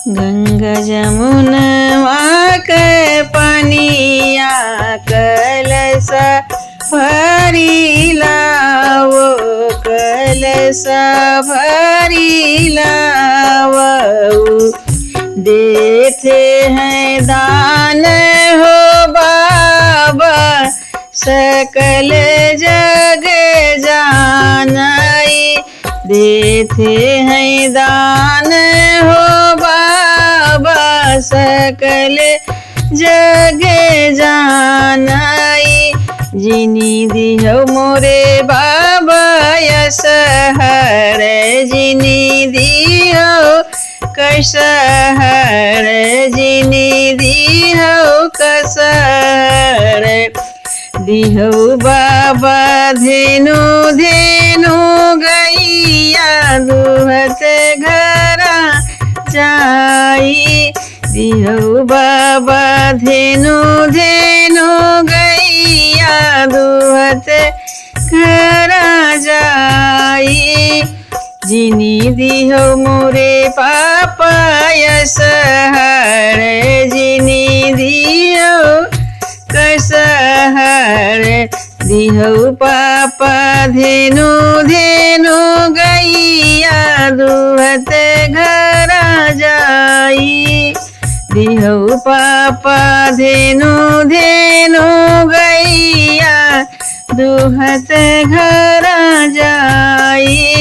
गंगा जमुनवा के पनिया कलश भरिला वो कलश भरिला वो देते हैं दान हो बाबा सकल जग जानाई देते हैं दान हो बाबा सकल जग जानाई जिनी दियो मोरे बाबा यस हर जिनी दियो कसहर जिनी दियो कसर दिहो बाबा धेनु धेनु गैया दुहत घरा जाई दिहो बाबा धेनु धेनु गैया दुहत घरा जाई जिनी दिहो मोरे पापा यस हर जिनी दियो कसहर दिहो पापा धेनु धेनु गैया दुहत घरा जाई दिहो पापा धेनु धेनु गैया दुहत घरा जाई।